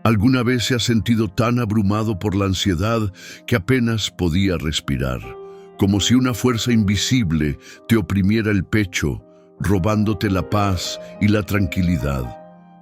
¿Alguna vez se ha sentido tan abrumado por la ansiedad que apenas podía respirar? Como si una fuerza invisible te oprimiera el pecho, robándote la paz y la tranquilidad.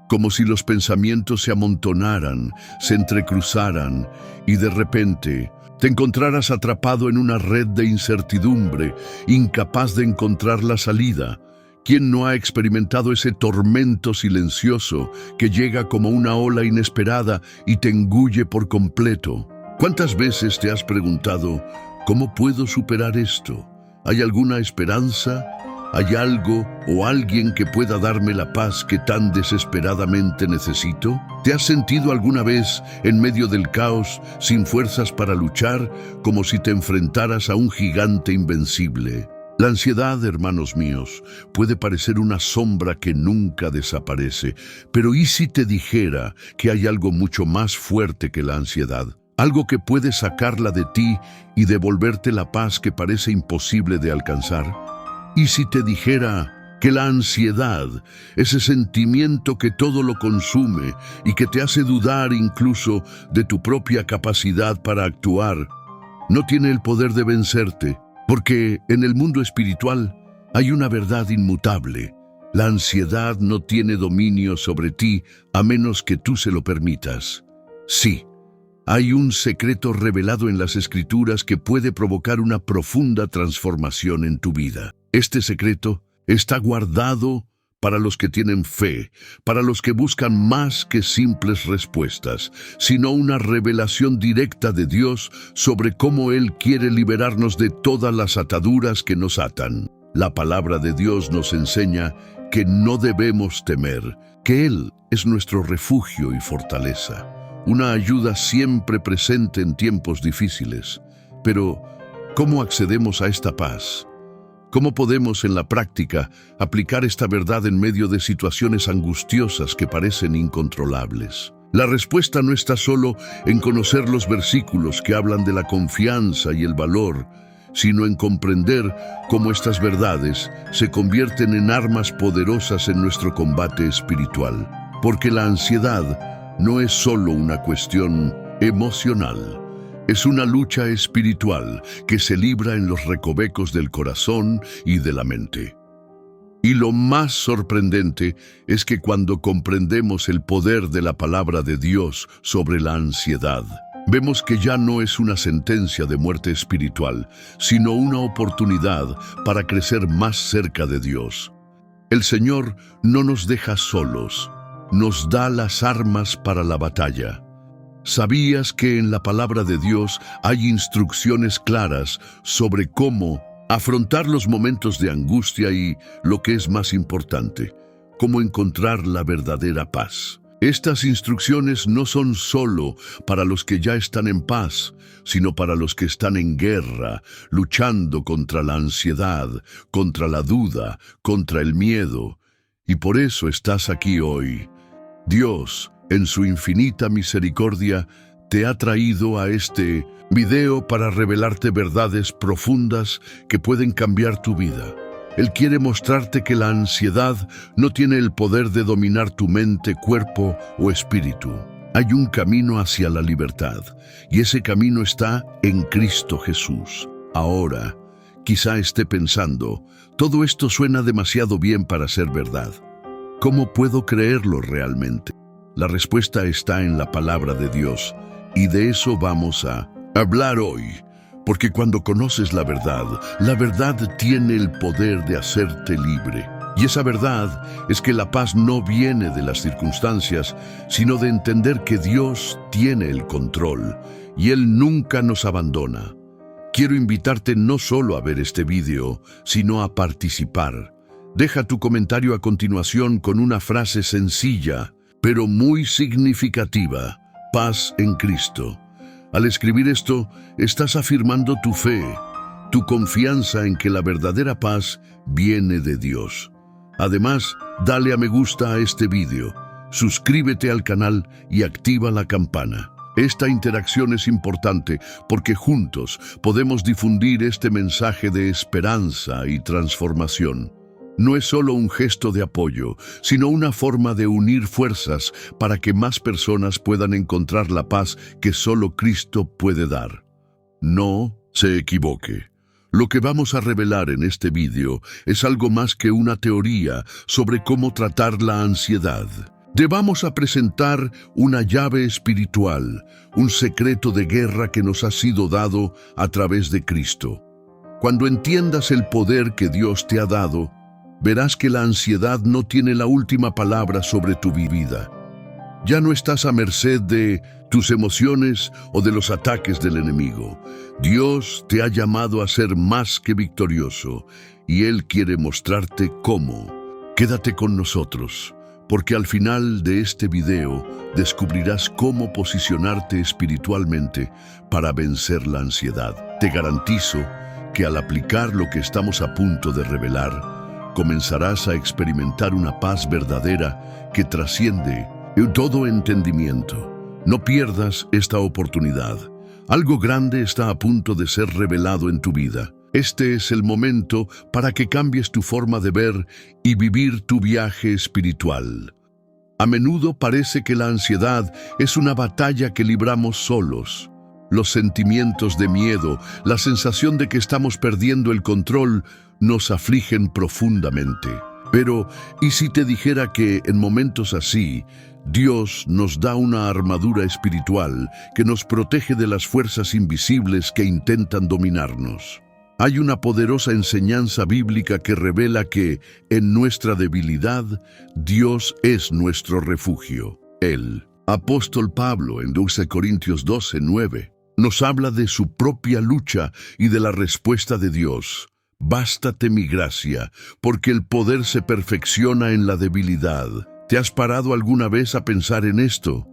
Como si los pensamientos se amontonaran, se entrecruzaran y de repente te encontraras atrapado en una red de incertidumbre, incapaz de encontrar la salida. ¿Quién no ha experimentado ese tormento silencioso que llega como una ola inesperada y te engulle por completo? ¿Cuántas veces te has preguntado, ¿cómo puedo superar esto? ¿Hay alguna esperanza? ¿Hay algo o alguien que pueda darme la paz que tan desesperadamente necesito? ¿Te has sentido alguna vez en medio del caos, sin fuerzas para luchar, como si te enfrentaras a un gigante invencible? La ansiedad, hermanos míos, puede parecer una sombra que nunca desaparece, pero ¿y si te dijera que hay algo mucho más fuerte que la ansiedad? Algo que puede sacarla de ti y devolverte la paz que parece imposible de alcanzar. ¿Y si te dijera que la ansiedad, ese sentimiento que todo lo consume y que te hace dudar incluso de tu propia capacidad para actuar, no tiene el poder de vencerte? Porque en el mundo espiritual hay una verdad inmutable. La ansiedad no tiene dominio sobre ti a menos que tú se lo permitas. Sí, hay un secreto revelado en las Escrituras que puede provocar una profunda transformación en tu vida. Este secreto está guardado para los que tienen fe, para los que buscan más que simples respuestas, sino una revelación directa de Dios sobre cómo Él quiere liberarnos de todas las ataduras que nos atan. La palabra de Dios nos enseña que no debemos temer, que Él es nuestro refugio y fortaleza, una ayuda siempre presente en tiempos difíciles. Pero, ¿cómo accedemos a esta paz? ¿Cómo podemos en la práctica aplicar esta verdad en medio de situaciones angustiosas que parecen incontrolables? La respuesta no está solo en conocer los versículos que hablan de la confianza y el valor, sino en comprender cómo estas verdades se convierten en armas poderosas en nuestro combate espiritual. Porque la ansiedad no es solo una cuestión emocional. Es una lucha espiritual que se libra en los recovecos del corazón y de la mente. Y lo más sorprendente es que cuando comprendemos el poder de la palabra de Dios sobre la ansiedad, vemos que ya no es una sentencia de muerte espiritual, sino una oportunidad para crecer más cerca de Dios. El Señor no nos deja solos, nos da las armas para la batalla. ¿Sabías que en la palabra de Dios hay instrucciones claras sobre cómo afrontar los momentos de angustia y, lo que es más importante, cómo encontrar la verdadera paz? Estas instrucciones no son solo para los que ya están en paz, sino para los que están en guerra, luchando contra la ansiedad, contra la duda, contra el miedo. Y por eso estás aquí hoy. Dios, en su infinita misericordia, te ha traído a este video para revelarte verdades profundas que pueden cambiar tu vida. Él quiere mostrarte que la ansiedad no tiene el poder de dominar tu mente, cuerpo o espíritu. Hay un camino hacia la libertad, y ese camino está en Cristo Jesús. Ahora, quizá esté pensando, todo esto suena demasiado bien para ser verdad. ¿Cómo puedo creerlo realmente? La respuesta está en la palabra de Dios, y de eso vamos a hablar hoy, porque cuando conoces la verdad tiene el poder de hacerte libre. Y esa verdad es que la paz no viene de las circunstancias, sino de entender que Dios tiene el control, y Él nunca nos abandona. Quiero invitarte no solo a ver este video, sino a participar. Deja tu comentario a continuación con una frase sencilla, pero muy significativa: paz en Cristo. Al escribir esto, estás afirmando tu fe, tu confianza en que la verdadera paz viene de Dios. Además, dale a me gusta a este video, suscríbete al canal y activa la campana. Esta interacción es importante porque juntos podemos difundir este mensaje de esperanza y transformación. no es solo un gesto de apoyo, sino una forma de unir fuerzas para que más personas puedan encontrar la paz que solo Cristo puede dar. No se equivoque. Lo que vamos a revelar en este vídeo es algo más que una teoría sobre cómo tratar la ansiedad. Te vamos a presentar una llave espiritual, un secreto de guerra que nos ha sido dado a través de Cristo. Cuando entiendas el poder que Dios te ha dado, verás que la ansiedad no tiene la última palabra sobre tu vida. Ya no estás a merced de tus emociones o de los ataques del enemigo. Dios te ha llamado a ser más que victorioso y Él quiere mostrarte cómo. Quédate con nosotros, porque al final de este video descubrirás cómo posicionarte espiritualmente para vencer la ansiedad. Te garantizo que al aplicar lo que estamos a punto de revelar, comenzarás a experimentar una paz verdadera que trasciende todo entendimiento. No pierdas esta oportunidad. Algo grande está a punto de ser revelado en tu vida. Este es el momento para que cambies tu forma de ver y vivir tu viaje espiritual. A menudo parece que la ansiedad es una batalla que libramos solos. Los sentimientos de miedo, la sensación de que estamos perdiendo el control, nos afligen profundamente. Pero, ¿y si te dijera que en momentos así, Dios nos da una armadura espiritual que nos protege de las fuerzas invisibles que intentan dominarnos? Hay una poderosa enseñanza bíblica que revela que, en nuestra debilidad, Dios es nuestro refugio. El apóstol Pablo, en 2 Corintios 12:9, nos habla de su propia lucha y de la respuesta de Dios. Bástate mi gracia, porque el poder se perfecciona en la debilidad. ¿Te has parado alguna vez a pensar en esto?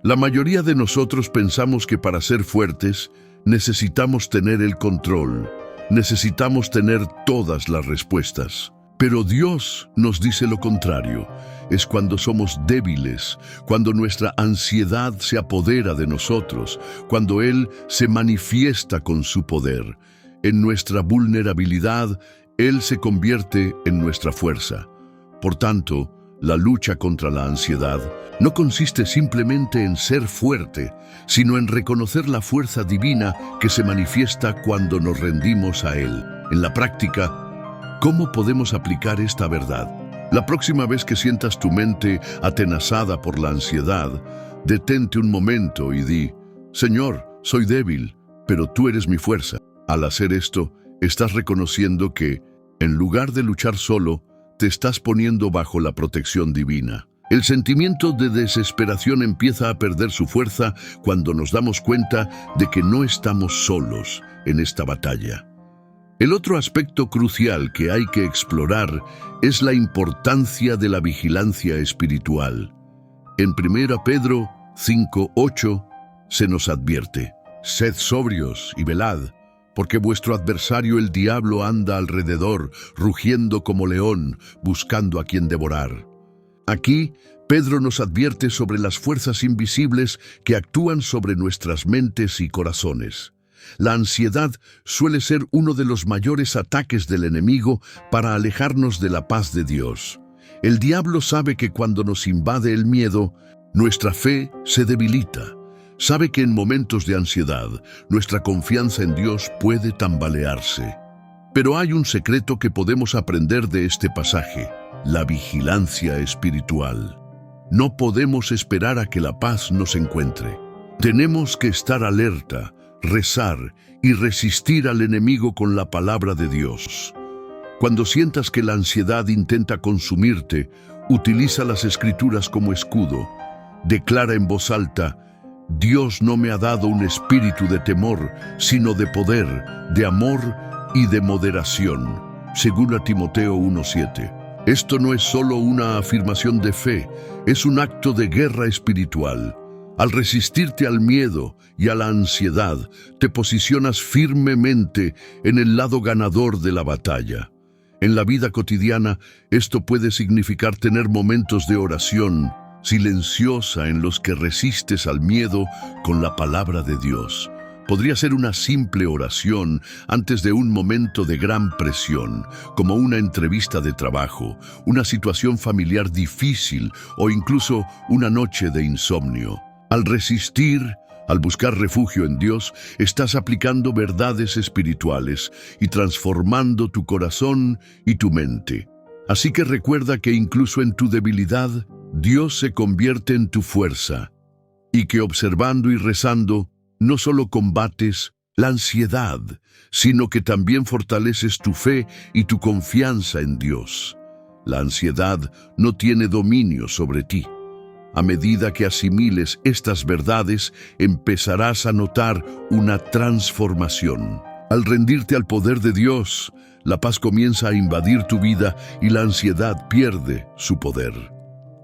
La mayoría de nosotros pensamos que para ser fuertes necesitamos tener el control, necesitamos tener todas las respuestas. Pero Dios nos dice lo contrario. Es cuando somos débiles, cuando nuestra ansiedad se apodera de nosotros, cuando Él se manifiesta con su poder. En nuestra vulnerabilidad, Él se convierte en nuestra fuerza. Por tanto, la lucha contra la ansiedad no consiste simplemente en ser fuerte, sino en reconocer la fuerza divina que se manifiesta cuando nos rendimos a Él. En la práctica, ¿cómo podemos aplicar esta verdad? La próxima vez que sientas tu mente atenazada por la ansiedad, detente un momento y di: Señor, soy débil, pero tú eres mi fuerza. Al hacer esto, estás reconociendo que, en lugar de luchar solo, te estás poniendo bajo la protección divina. El sentimiento de desesperación empieza a perder su fuerza cuando nos damos cuenta de que no estamos solos en esta batalla. El otro aspecto crucial que hay que explorar es la importancia de la vigilancia espiritual. En 1 Pedro 5:8 se nos advierte: Sed sobrios y velad, porque vuestro adversario el diablo anda alrededor, rugiendo como león, buscando a quien devorar. Aquí, Pedro nos advierte sobre las fuerzas invisibles que actúan sobre nuestras mentes y corazones. La ansiedad suele ser uno de los mayores ataques del enemigo para alejarnos de la paz de Dios. El diablo sabe que cuando nos invade el miedo, nuestra fe se debilita. Sabe que en momentos de ansiedad, nuestra confianza en Dios puede tambalearse. Pero hay un secreto que podemos aprender de este pasaje: la vigilancia espiritual. No podemos esperar a que la paz nos encuentre. Tenemos que estar alerta, rezar y resistir al enemigo con la palabra de Dios. Cuando sientas que la ansiedad intenta consumirte, utiliza las Escrituras como escudo. Declara en voz alta: Dios no me ha dado un espíritu de temor, sino de poder, de amor y de moderación. 2 Timoteo 1:7. Esto no es solo una afirmación de fe, es un acto de guerra espiritual. Al resistirte al miedo y a la ansiedad, te posicionas firmemente en el lado ganador de la batalla. En la vida cotidiana, esto puede significar tener momentos de oración silenciosa en los que resistes al miedo con la palabra de Dios. Podría ser una simple oración antes de un momento de gran presión, como una entrevista de trabajo, una situación familiar difícil o incluso una noche de insomnio. Al resistir, al buscar refugio en Dios, estás aplicando verdades espirituales y transformando tu corazón y tu mente. Así que recuerda que incluso en tu debilidad, Dios se convierte en tu fuerza, y que observando y rezando, no solo combates la ansiedad, sino que también fortaleces tu fe y tu confianza en Dios. La ansiedad no tiene dominio sobre ti. A medida que asimiles estas verdades, empezarás a notar una transformación. Al rendirte al poder de Dios, la paz comienza a invadir tu vida y la ansiedad pierde su poder.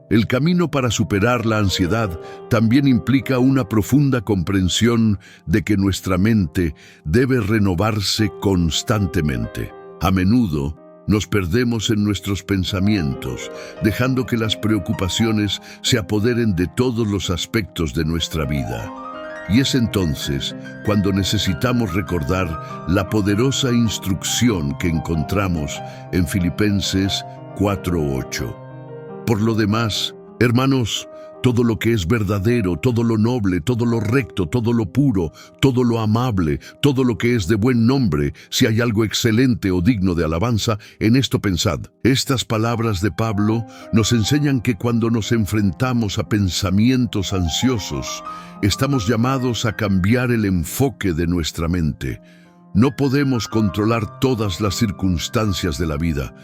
El camino para superar la ansiedad también implica una profunda comprensión de que nuestra mente debe renovarse constantemente. A menudo nos perdemos en nuestros pensamientos, dejando que las preocupaciones se apoderen de todos los aspectos de nuestra vida. Y es entonces cuando necesitamos recordar la poderosa instrucción que encontramos en Filipenses 4:8. Por lo demás, hermanos, todo lo que es verdadero, todo lo noble, todo lo recto, todo lo puro, todo lo amable, todo lo que es de buen nombre, si hay algo excelente o digno de alabanza, en esto pensad. Estas palabras de Pablo nos enseñan que cuando nos enfrentamos a pensamientos ansiosos, estamos llamados a cambiar el enfoque de nuestra mente. No podemos controlar todas las circunstancias de la vida,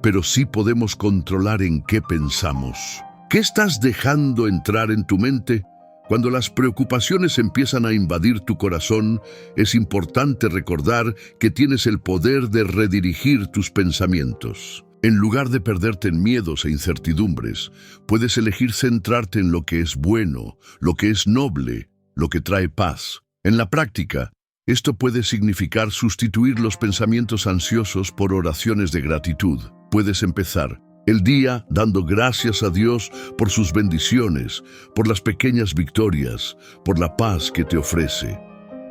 pero sí podemos controlar en qué pensamos. ¿Qué estás dejando entrar en tu mente? Cuando las preocupaciones empiezan a invadir tu corazón, es importante recordar que tienes el poder de redirigir tus pensamientos. En lugar de perderte en miedos e incertidumbres, puedes elegir centrarte en lo que es bueno, lo que es noble, lo que trae paz. En la práctica, esto puede significar sustituir los pensamientos ansiosos por oraciones de gratitud. Puedes empezar el día dando gracias a Dios por sus bendiciones, por las pequeñas victorias, por la paz que te ofrece.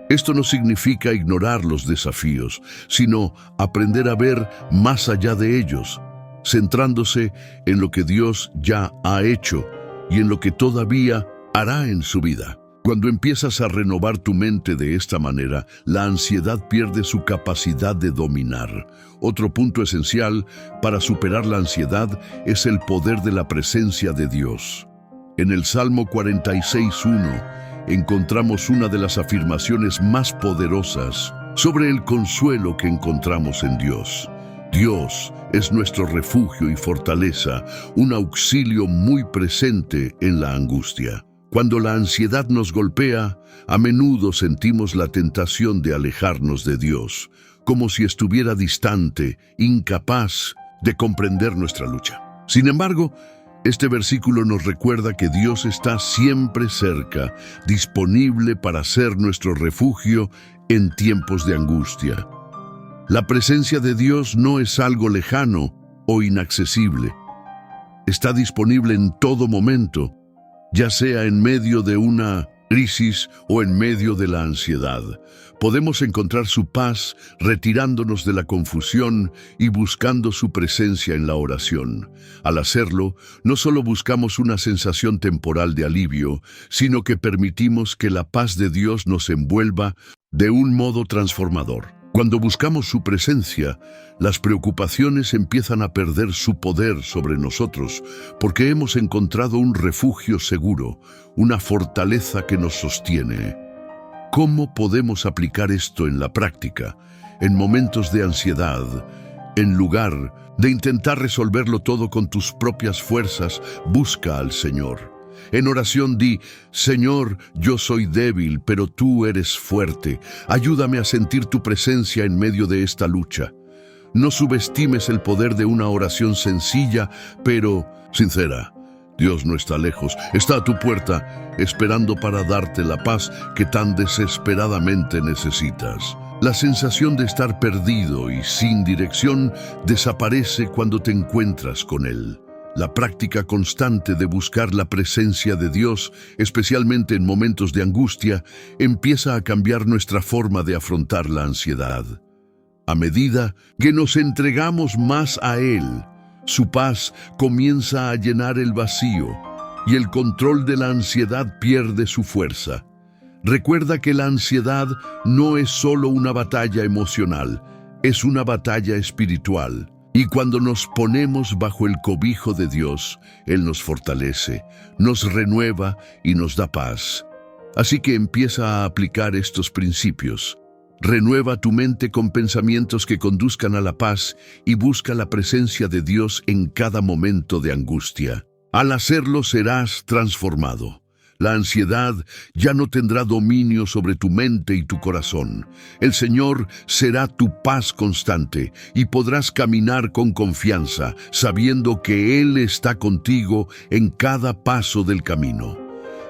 Esto no significa ignorar los desafíos, sino aprender a ver más allá de ellos, centrándose en lo que Dios ya ha hecho y en lo que todavía hará en su vida. Cuando empiezas a renovar tu mente de esta manera, la ansiedad pierde su capacidad de dominar. Otro punto esencial para superar la ansiedad es el poder de la presencia de Dios. En el Salmo 46:1 encontramos una de las afirmaciones más poderosas sobre el consuelo que encontramos en Dios. Dios es nuestro refugio y fortaleza, un auxilio muy presente en la angustia. Cuando la ansiedad nos golpea, a menudo sentimos la tentación de alejarnos de Dios, como si estuviera distante, incapaz de comprender nuestra lucha. Sin embargo, este versículo nos recuerda que Dios está siempre cerca, disponible para ser nuestro refugio en tiempos de angustia. La presencia de Dios no es algo lejano o inaccesible. Está disponible en todo momento, ya sea en medio de una crisis o en medio de la ansiedad. Podemos encontrar su paz retirándonos de la confusión y buscando su presencia en la oración. Al hacerlo, no solo buscamos una sensación temporal de alivio, sino que permitimos que la paz de Dios nos envuelva de un modo transformador. Cuando buscamos su presencia, las preocupaciones empiezan a perder su poder sobre nosotros, porque hemos encontrado un refugio seguro, una fortaleza que nos sostiene. ¿Cómo podemos aplicar esto en la práctica? En momentos de ansiedad, en lugar de intentar resolverlo todo con tus propias fuerzas, busca al Señor. En oración di: Señor, yo soy débil, pero tú eres fuerte. Ayúdame a sentir tu presencia en medio de esta lucha. No subestimes el poder de una oración sencilla, pero sincera. Dios no está lejos, está a tu puerta, esperando para darte la paz que tan desesperadamente necesitas. La sensación de estar perdido y sin dirección desaparece cuando te encuentras con Él. La práctica constante de buscar la presencia de Dios, especialmente en momentos de angustia, empieza a cambiar nuestra forma de afrontar la ansiedad. A medida que nos entregamos más a Él, su paz comienza a llenar el vacío y el control de la ansiedad pierde su fuerza. Recuerda que la ansiedad no es solo una batalla emocional, es una batalla espiritual. Y cuando nos ponemos bajo el cobijo de Dios, Él nos fortalece, nos renueva y nos da paz. Así que empieza a aplicar estos principios. Renueva tu mente con pensamientos que conduzcan a la paz y busca la presencia de Dios en cada momento de angustia. Al hacerlo serás transformado. La ansiedad ya no tendrá dominio sobre tu mente y tu corazón. El Señor será tu paz constante y podrás caminar con confianza, sabiendo que Él está contigo en cada paso del camino.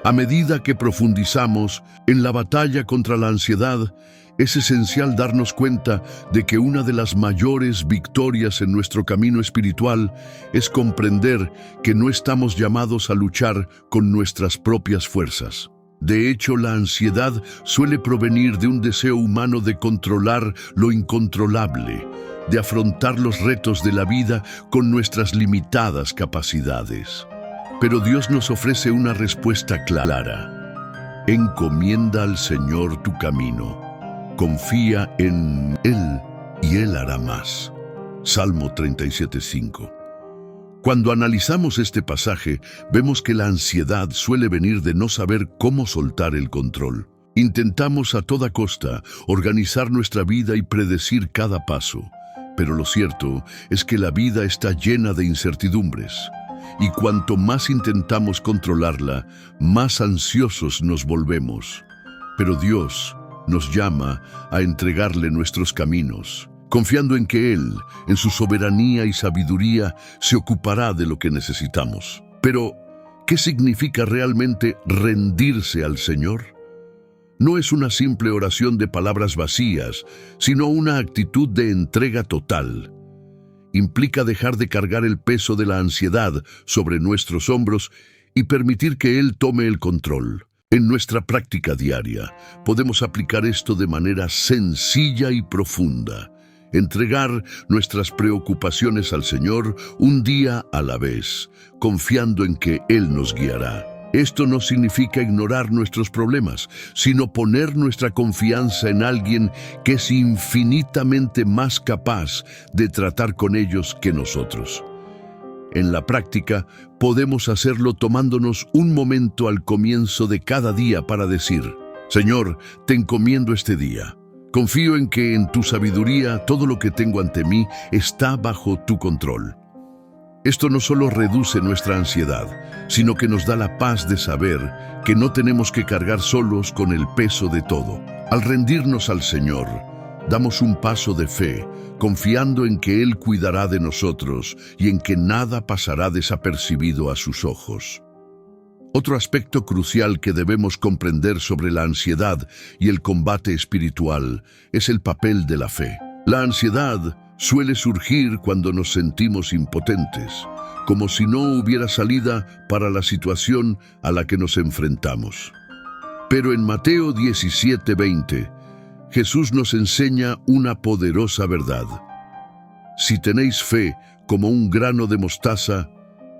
A medida que profundizamos en la batalla contra la ansiedad, es esencial darnos cuenta de que una de las mayores victorias en nuestro camino espiritual es comprender que no estamos llamados a luchar con nuestras propias fuerzas. De hecho, la ansiedad suele provenir de un deseo humano de controlar lo incontrolable, de afrontar los retos de la vida con nuestras limitadas capacidades. Pero Dios nos ofrece una respuesta clara. Encomienda al Señor tu camino. Confía en Él y Él hará más. Salmo 37:5. Cuando analizamos este pasaje, vemos que la ansiedad suele venir de no saber cómo soltar el control. Intentamos a toda costa organizar nuestra vida y predecir cada paso, pero lo cierto es que la vida está llena de incertidumbres. Y cuanto más intentamos controlarla, más ansiosos nos volvemos. Pero Dios nos llama a entregarle nuestros caminos, confiando en que Él, en su soberanía y sabiduría, se ocupará de lo que necesitamos. Pero, ¿qué significa realmente rendirse al Señor? No es una simple oración de palabras vacías, sino una actitud de entrega total. Implica dejar de cargar el peso de la ansiedad sobre nuestros hombros y permitir que Él tome el control. En nuestra práctica diaria, podemos aplicar esto de manera sencilla y profunda. Entregar nuestras preocupaciones al Señor un día a la vez, confiando en que Él nos guiará. Esto no significa ignorar nuestros problemas, sino poner nuestra confianza en alguien que es infinitamente más capaz de tratar con ellos que nosotros. En la práctica, podemos hacerlo tomándonos un momento al comienzo de cada día para decir: Señor, te encomiendo este día. Confío en que en tu sabiduría todo lo que tengo ante mí está bajo tu control. Esto no solo reduce nuestra ansiedad, sino que nos da la paz de saber que no tenemos que cargar solos con el peso de todo. Al rendirnos al Señor, damos un paso de fe, confiando en que Él cuidará de nosotros y en que nada pasará desapercibido a sus ojos. Otro aspecto crucial que debemos comprender sobre la ansiedad y el combate espiritual es el papel de la fe. La ansiedad suele surgir cuando nos sentimos impotentes, como si no hubiera salida para la situación a la que nos enfrentamos. Pero en Mateo 17:20, Jesús nos enseña una poderosa verdad. Si tenéis fe como un grano de mostaza,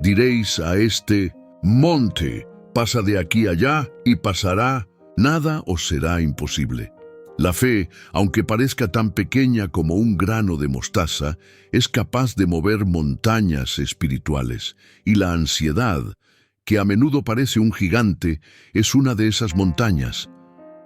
diréis a este monte, pasa de aquí allá y pasará, nada os será imposible. La fe, aunque parezca tan pequeña como un grano de mostaza, es capaz de mover montañas espirituales, y la ansiedad, que a menudo parece un gigante, es una de esas montañas.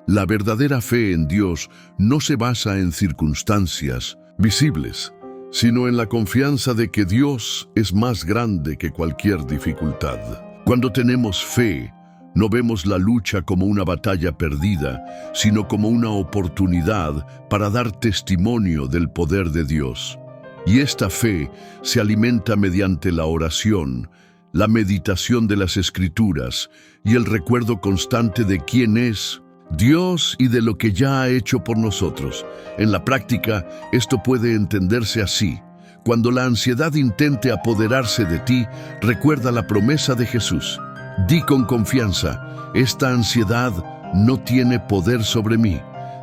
La verdadera fe en Dios no se basa en circunstancias visibles, sino en la confianza de que Dios es más grande que cualquier dificultad. Cuando tenemos fe, no vemos la lucha como una batalla perdida, sino como una oportunidad para dar testimonio del poder de Dios. Y esta fe se alimenta mediante la oración, la meditación de las Escrituras y el recuerdo constante de quién es Dios y de lo que ya ha hecho por nosotros. En la práctica, esto puede entenderse así: Cuando la ansiedad intente apoderarse de ti, recuerda la promesa de Jesús. Di con confianza: esta ansiedad no tiene poder sobre mí.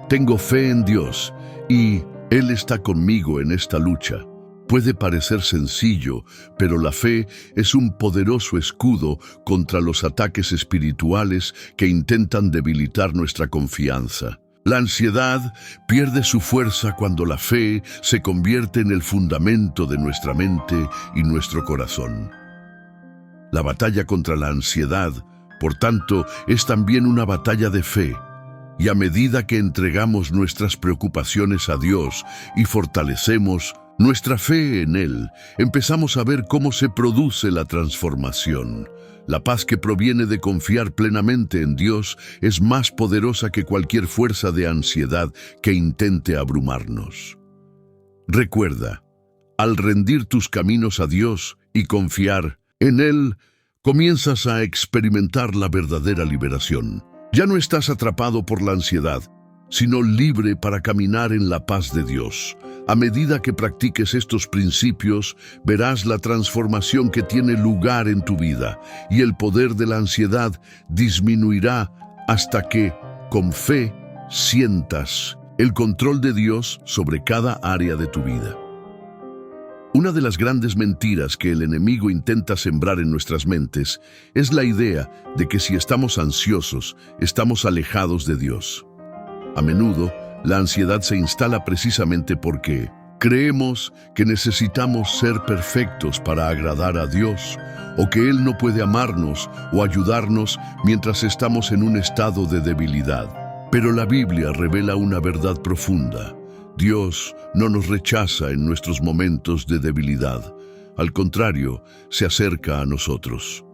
Tengo fe en Dios y Él está conmigo en esta lucha. Puede parecer sencillo, pero la fe es un poderoso escudo contra los ataques espirituales que intentan debilitar nuestra confianza. La ansiedad pierde su fuerza cuando la fe se convierte en el fundamento de nuestra mente y nuestro corazón. La batalla contra la ansiedad, por tanto, es también una batalla de fe. Y a medida que entregamos nuestras preocupaciones a Dios y fortalecemos nuestra fe en Él, empezamos a ver cómo se produce la transformación. La paz que proviene de confiar plenamente en Dios es más poderosa que cualquier fuerza de ansiedad que intente abrumarnos. Recuerda, al rendir tus caminos a Dios y confiar en Él, comienzas a experimentar la verdadera liberación. Ya no estás atrapado por la ansiedad, sino libre para caminar en la paz de Dios. A medida que practiques estos principios, verás la transformación que tiene lugar en tu vida y el poder de la ansiedad disminuirá hasta que, con fe, sientas el control de Dios sobre cada área de tu vida. Una de las grandes mentiras que el enemigo intenta sembrar en nuestras mentes es la idea de que si estamos ansiosos, estamos alejados de Dios. A menudo, la ansiedad se instala precisamente porque creemos que necesitamos ser perfectos para agradar a Dios, o que Él no puede amarnos o ayudarnos mientras estamos en un estado de debilidad. Pero la Biblia revela una verdad profunda. Dios no nos rechaza en nuestros momentos de debilidad. Al contrario, se acerca a nosotros.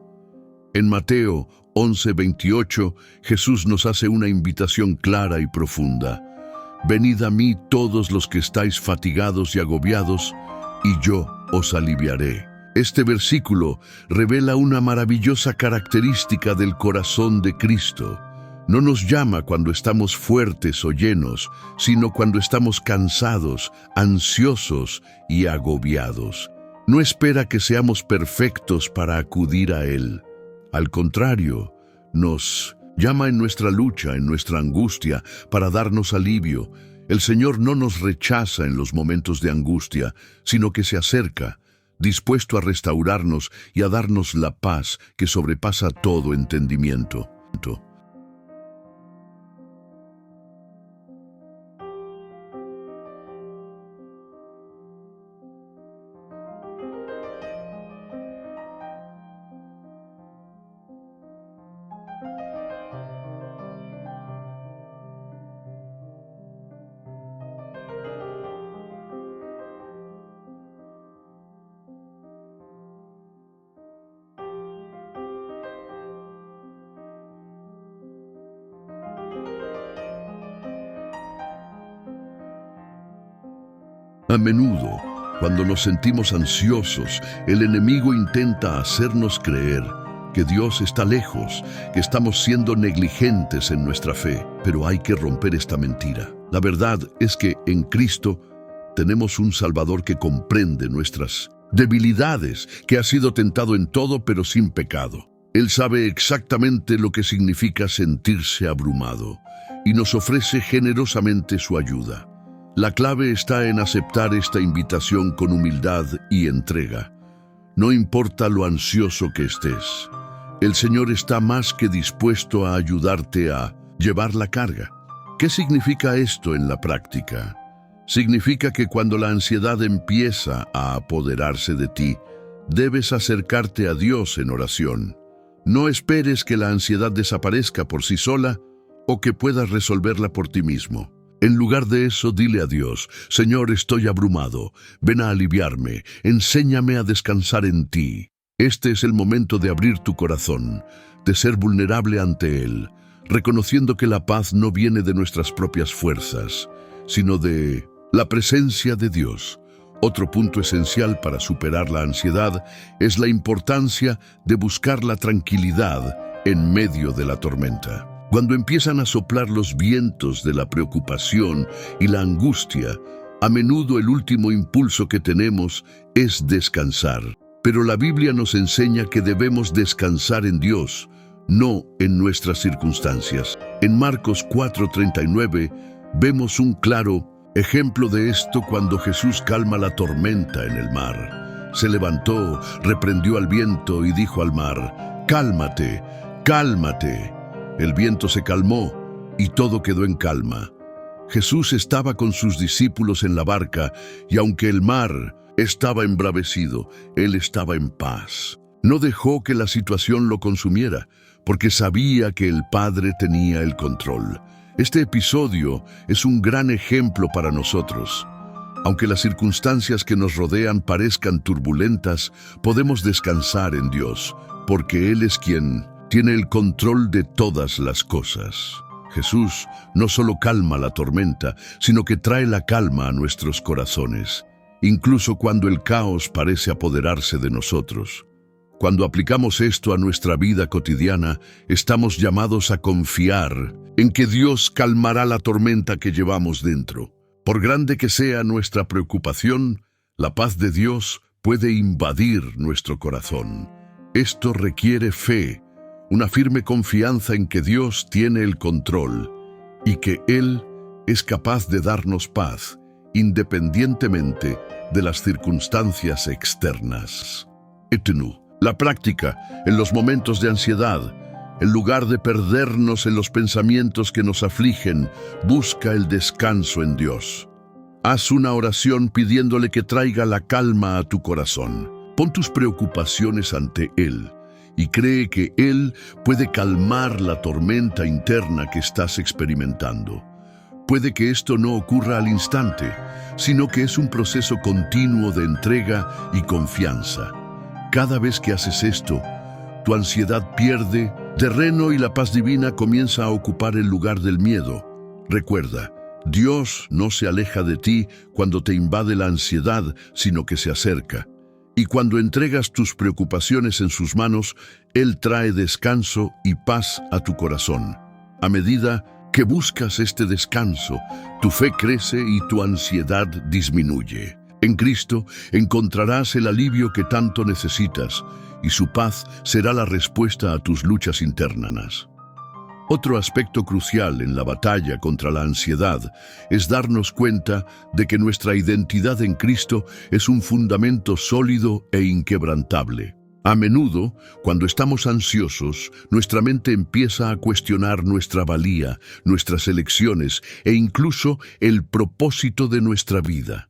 En Mateo 11:28, Jesús nos hace una invitación clara y profunda. Venid a mí todos los que estáis fatigados y agobiados, y yo os aliviaré. Este versículo revela una maravillosa característica del corazón de Cristo. No nos llama cuando estamos fuertes o llenos, sino cuando estamos cansados, ansiosos y agobiados. No espera que seamos perfectos para acudir a Él. Al contrario, nos llama en nuestra lucha, en nuestra angustia, para darnos alivio. El Señor no nos rechaza en los momentos de angustia, sino que se acerca, dispuesto a restaurarnos y a darnos la paz que sobrepasa todo entendimiento. A menudo, cuando nos sentimos ansiosos, el enemigo intenta hacernos creer que Dios está lejos, que estamos siendo negligentes en nuestra fe. Pero hay que romper esta mentira. La verdad es que en Cristo tenemos un Salvador que comprende nuestras debilidades, que ha sido tentado en todo pero sin pecado. Él sabe exactamente lo que significa sentirse abrumado y nos ofrece generosamente su ayuda. La clave está en aceptar esta invitación con humildad y entrega. No importa lo ansioso que estés, el Señor está más que dispuesto a ayudarte a llevar la carga. ¿Qué significa esto en la práctica? Significa que cuando la ansiedad empieza a apoderarse de ti, debes acercarte a Dios en oración. No esperes que la ansiedad desaparezca por sí sola o que puedas resolverla por ti mismo. En lugar de eso, dile a Dios: Señor, estoy abrumado, ven a aliviarme, enséñame a descansar en ti. Este es el momento de abrir tu corazón, de ser vulnerable ante Él, reconociendo que la paz no viene de nuestras propias fuerzas, sino de la presencia de Dios. Otro punto esencial para superar la ansiedad es la importancia de buscar la tranquilidad en medio de la tormenta. Cuando empiezan a soplar los vientos de la preocupación y la angustia, A menudo el último impulso que tenemos es descansar. Pero la Biblia nos enseña que debemos descansar en Dios, no en nuestras circunstancias. En Marcos 4:39 vemos un claro ejemplo de esto cuando Jesús calma la tormenta en el mar. Se levantó, reprendió al viento y dijo al mar: «Cálmate, cálmate». El viento se calmó y todo quedó en calma. Jesús estaba con sus discípulos en la barca y aunque el mar estaba embravecido, Él estaba en paz. No dejó que la situación lo consumiera, porque sabía que el Padre tenía el control. Este episodio es un gran ejemplo para nosotros. Aunque las circunstancias que nos rodean parezcan turbulentas, podemos descansar en Dios, porque Él es quien tiene el control de todas las cosas. Jesús no solo calma la tormenta, sino que trae la calma a nuestros corazones, incluso cuando el caos parece apoderarse de nosotros. Cuando aplicamos esto a nuestra vida cotidiana, estamos llamados a confiar en que Dios calmará la tormenta que llevamos dentro. Por grande que sea nuestra preocupación, la paz de Dios puede invadir nuestro corazón. Esto requiere fe, una firme confianza en que Dios tiene el control y que Él es capaz de darnos paz, independientemente de las circunstancias externas. La práctica, en los momentos de ansiedad, en lugar de perdernos en los pensamientos que nos afligen, busca el descanso en Dios. Haz una oración pidiéndole que traiga la calma a tu corazón. Pon tus preocupaciones ante Él y cree que Él puede calmar la tormenta interna que estás experimentando. Puede que esto no ocurra al instante, sino que es un proceso continuo de entrega y confianza. Cada vez que haces esto, tu ansiedad pierde terreno y la paz divina comienza a ocupar el lugar del miedo. Recuerda, Dios no se aleja de ti cuando te invade la ansiedad, sino que se acerca. Y cuando entregas tus preocupaciones en sus manos, Él trae descanso y paz a tu corazón. A medida que buscas este descanso, tu fe crece y tu ansiedad disminuye. En Cristo encontrarás el alivio que tanto necesitas y su paz será la respuesta a tus luchas internas. Otro aspecto crucial en la batalla contra la ansiedad es darnos cuenta de que nuestra identidad en Cristo es un fundamento sólido e inquebrantable. A menudo, cuando estamos ansiosos, nuestra mente empieza a cuestionar nuestra valía, nuestras elecciones e incluso el propósito de nuestra vida.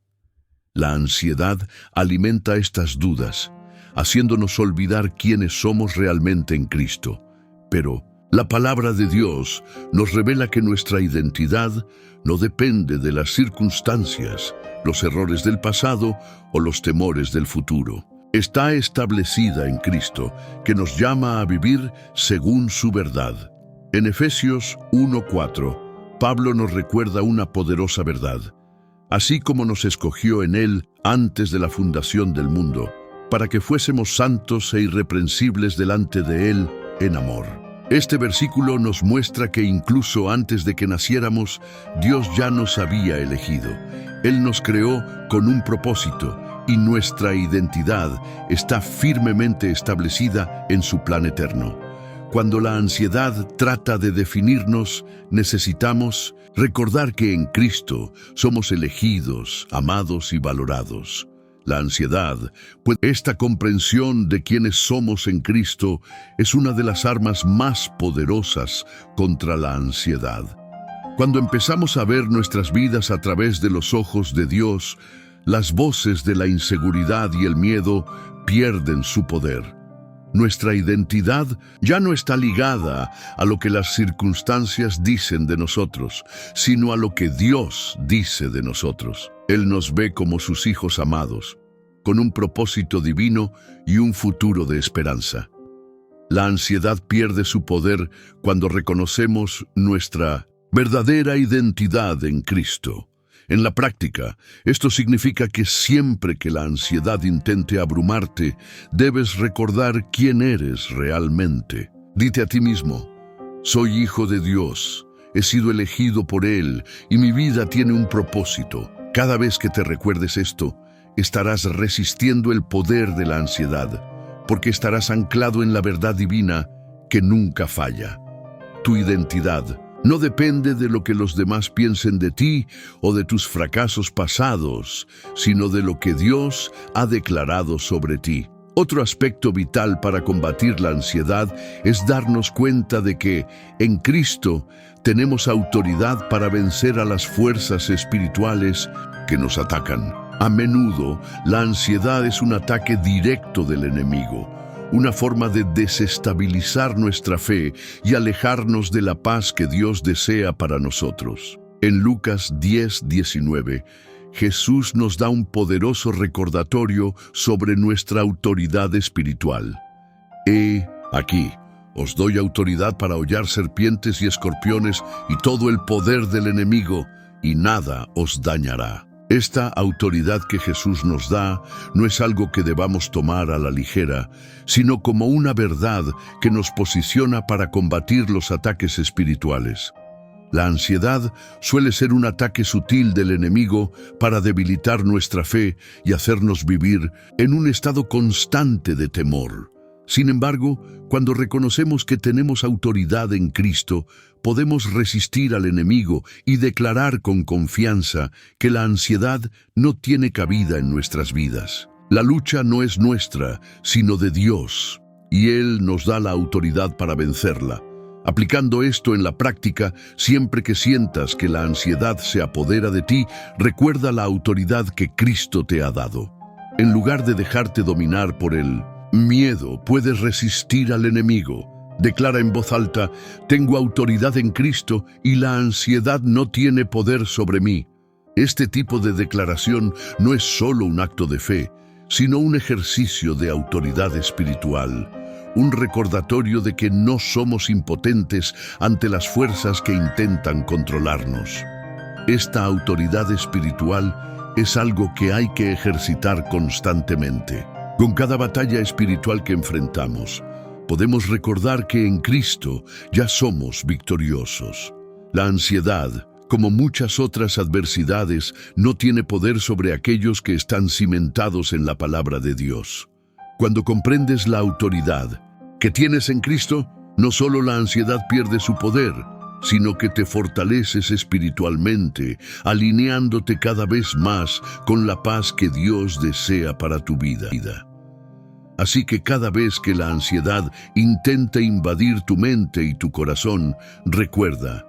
La ansiedad alimenta estas dudas, haciéndonos olvidar quiénes somos realmente en Cristo. Pero la palabra de Dios nos revela que nuestra identidad no depende de las circunstancias, los errores del pasado o los temores del futuro. Está establecida en Cristo, que nos llama a vivir según su verdad. En Efesios 1:4, Pablo nos recuerda una poderosa verdad. Así como nos escogió en Él antes de la fundación del mundo, para que fuésemos santos e irreprensibles delante de Él en amor. Este versículo nos muestra que incluso antes de que naciéramos, Dios ya nos había elegido. Él nos creó con un propósito y nuestra identidad está firmemente establecida en su plan eterno. Cuando la ansiedad trata de definirnos, necesitamos recordar que en Cristo somos elegidos, amados y valorados. La ansiedad, pues esta comprensión de quiénes somos en Cristo es una de las armas más poderosas contra la ansiedad. Cuando empezamos a ver nuestras vidas a través de los ojos de Dios, las voces de la inseguridad y el miedo pierden su poder. Nuestra identidad ya no está ligada a lo que las circunstancias dicen de nosotros, sino a lo que Dios dice de nosotros. Él nos ve como sus hijos amados, con un propósito divino y un futuro de esperanza. La ansiedad pierde su poder cuando reconocemos nuestra verdadera identidad en Cristo. En la práctica, esto significa que siempre que la ansiedad intente abrumarte, debes recordar quién eres realmente. Dite a ti mismo: soy hijo de Dios, he sido elegido por Él y mi vida tiene un propósito. Cada vez que te recuerdes esto, estarás resistiendo el poder de la ansiedad, porque estarás anclado en la verdad divina que nunca falla. Tu identidad no depende de lo que los demás piensen de ti o de tus fracasos pasados, sino de lo que Dios ha declarado sobre ti. Otro aspecto vital para combatir la ansiedad es darnos cuenta de que, en Cristo, tenemos autoridad para vencer a las fuerzas espirituales que nos atacan. A menudo, la ansiedad es un ataque directo del enemigo, una forma de desestabilizar nuestra fe y alejarnos de la paz que Dios desea para nosotros. En Lucas 10:19, Jesús nos da un poderoso recordatorio sobre nuestra autoridad espiritual. He aquí, os doy autoridad para hollar serpientes y escorpiones y todo el poder del enemigo, y nada os dañará. Esta autoridad que Jesús nos da no es algo que debamos tomar a la ligera, sino como una verdad que nos posiciona para combatir los ataques espirituales. La ansiedad suele ser un ataque sutil del enemigo para debilitar nuestra fe y hacernos vivir en un estado constante de temor. Sin embargo, cuando reconocemos que tenemos autoridad en Cristo, podemos resistir al enemigo y declarar con confianza que la ansiedad no tiene cabida en nuestras vidas. La lucha no es nuestra, sino de Dios, y Él nos da la autoridad para vencerla. Aplicando esto en la práctica, siempre que sientas que la ansiedad se apodera de ti, recuerda la autoridad que Cristo te ha dado. En lugar de dejarte dominar por el miedo, puedes resistir al enemigo. Declara en voz alta: tengo autoridad en Cristo y la ansiedad no tiene poder sobre mí. Este tipo de declaración no es solo un acto de fe, sino un ejercicio de autoridad espiritual, un recordatorio de que no somos impotentes ante las fuerzas que intentan controlarnos. Esta autoridad espiritual es algo que hay que ejercitar constantemente. Con cada batalla espiritual que enfrentamos, podemos recordar que en Cristo ya somos victoriosos. La ansiedad, como muchas otras adversidades, no tiene poder sobre aquellos que están cimentados en la palabra de Dios. Cuando comprendes la autoridad que tienes en Cristo, no solo la ansiedad pierde su poder, sino que te fortaleces espiritualmente, alineándote cada vez más con la paz que Dios desea para tu vida. Así que cada vez que la ansiedad intenta invadir tu mente y tu corazón, recuerda: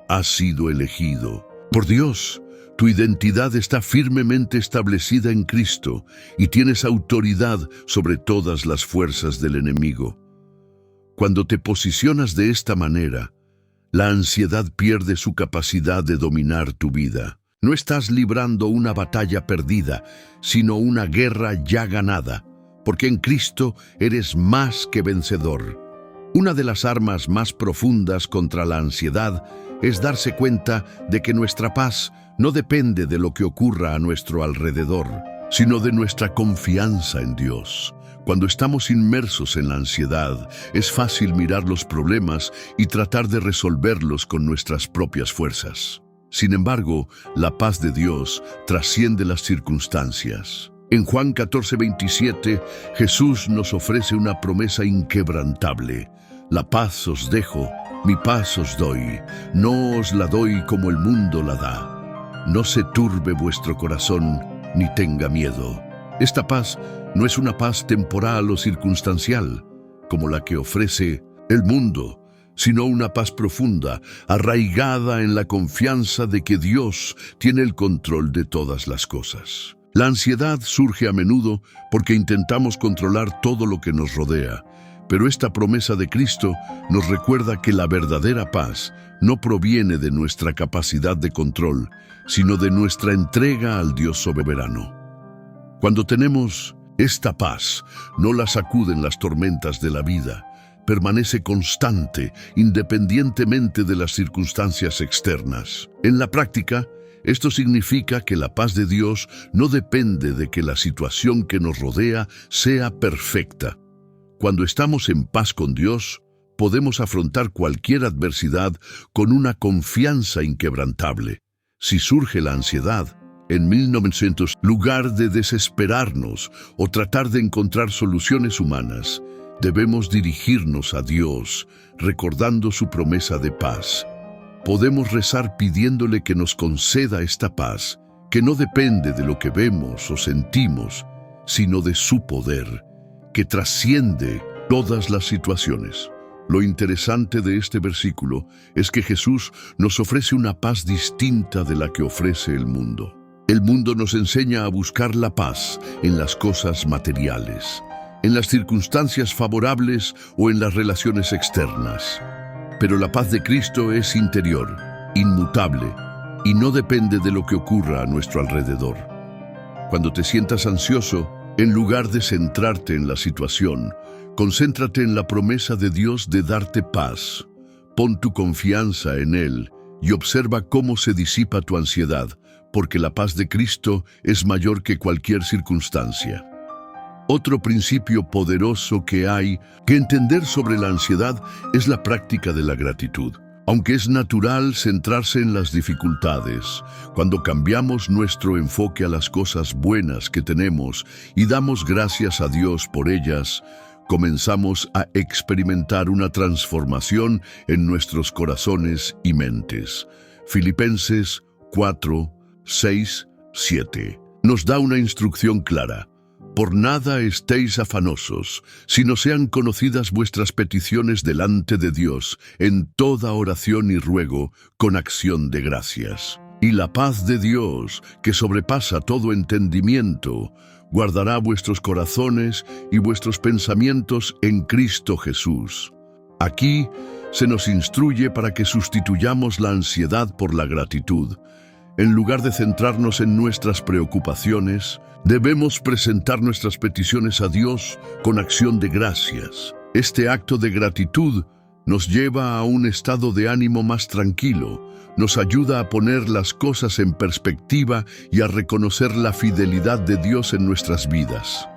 has sido elegido por Dios. Tu identidad está firmemente establecida en Cristo y tienes autoridad sobre todas las fuerzas del enemigo. Cuando te posicionas de esta manera, la ansiedad pierde su capacidad de dominar tu vida. No estás librando una batalla perdida, sino una guerra ya ganada, porque en Cristo eres más que vencedor. Una de las armas más profundas contra la ansiedad es darse cuenta de que nuestra paz no depende de lo que ocurra a nuestro alrededor, sino de nuestra confianza en Dios. Cuando estamos inmersos en la ansiedad, es fácil mirar los problemas y tratar de resolverlos con nuestras propias fuerzas. Sin embargo, la paz de Dios trasciende las circunstancias. En Juan 14:27, Jesús nos ofrece una promesa inquebrantable: la paz os dejo, mi paz os doy, no os la doy como el mundo la da. No se turbe vuestro corazón, ni tenga miedo. Esta paz no es una paz temporal o circunstancial, como la que ofrece el mundo, sino una paz profunda, arraigada en la confianza de que Dios tiene el control de todas las cosas. La ansiedad surge a menudo porque intentamos controlar todo lo que nos rodea, pero esta promesa de Cristo nos recuerda que la verdadera paz no proviene de nuestra capacidad de control, sino de nuestra entrega al Dios soberano. Cuando tenemos esta paz, no la sacuden las tormentas de la vida, permanece constante independientemente de las circunstancias externas. En la práctica, esto significa que la paz de Dios no depende de que la situación que nos rodea sea perfecta. Cuando estamos en paz con Dios, podemos afrontar cualquier adversidad con una confianza inquebrantable. Si surge la ansiedad, En 1900, lugar de desesperarnos o tratar de encontrar soluciones humanas, debemos dirigirnos a Dios, recordando su promesa de paz. Podemos rezar pidiéndole que nos conceda esta paz, que no depende de lo que vemos o sentimos, sino de su poder, que trasciende todas las situaciones. Lo interesante de este versículo es que Jesús nos ofrece una paz distinta de la que ofrece el mundo. El mundo nos enseña a buscar la paz en las cosas materiales, en las circunstancias favorables o en las relaciones externas. Pero la paz de Cristo es interior, inmutable, y no depende de lo que ocurra a nuestro alrededor. Cuando te sientas ansioso, en lugar de centrarte en la situación, concéntrate en la promesa de Dios de darte paz. Pon tu confianza en Él y observa cómo se disipa tu ansiedad, porque la paz de Cristo es mayor que cualquier circunstancia. Otro principio poderoso que hay que entender sobre la ansiedad es la práctica de la gratitud. Aunque es natural centrarse en las dificultades, cuando cambiamos nuestro enfoque a las cosas buenas que tenemos y damos gracias a Dios por ellas, comenzamos a experimentar una transformación en nuestros corazones y mentes. Filipenses 4, 6, 7 nos da una instrucción clara. Por nada estéis afanosos, sino sean conocidas vuestras peticiones delante de Dios, en toda oración y ruego, con acción de gracias. Y la paz de Dios, que sobrepasa todo entendimiento, guardará vuestros corazones y vuestros pensamientos en Cristo Jesús. Aquí se nos instruye para que sustituyamos la ansiedad por la gratitud. En lugar de centrarnos en nuestras preocupaciones, debemos presentar nuestras peticiones a Dios con acción de gracias. Este acto de gratitud nos lleva a un estado de ánimo más tranquilo, nos ayuda a poner las cosas en perspectiva y a reconocer la fidelidad de Dios en nuestras vidas.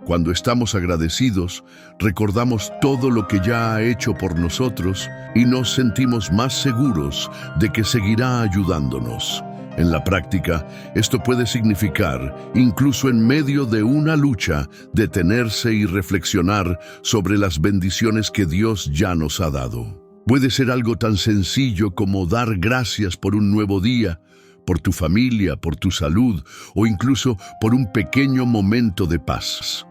Cuando estamos agradecidos, recordamos todo lo que ya ha hecho por nosotros y nos sentimos más seguros de que seguirá ayudándonos. En la práctica, esto puede significar, incluso en medio de una lucha, detenerse y reflexionar sobre las bendiciones que Dios ya nos ha dado. Puede ser algo tan sencillo como dar gracias por un nuevo día, por tu familia, por tu salud o incluso por un pequeño momento de paz.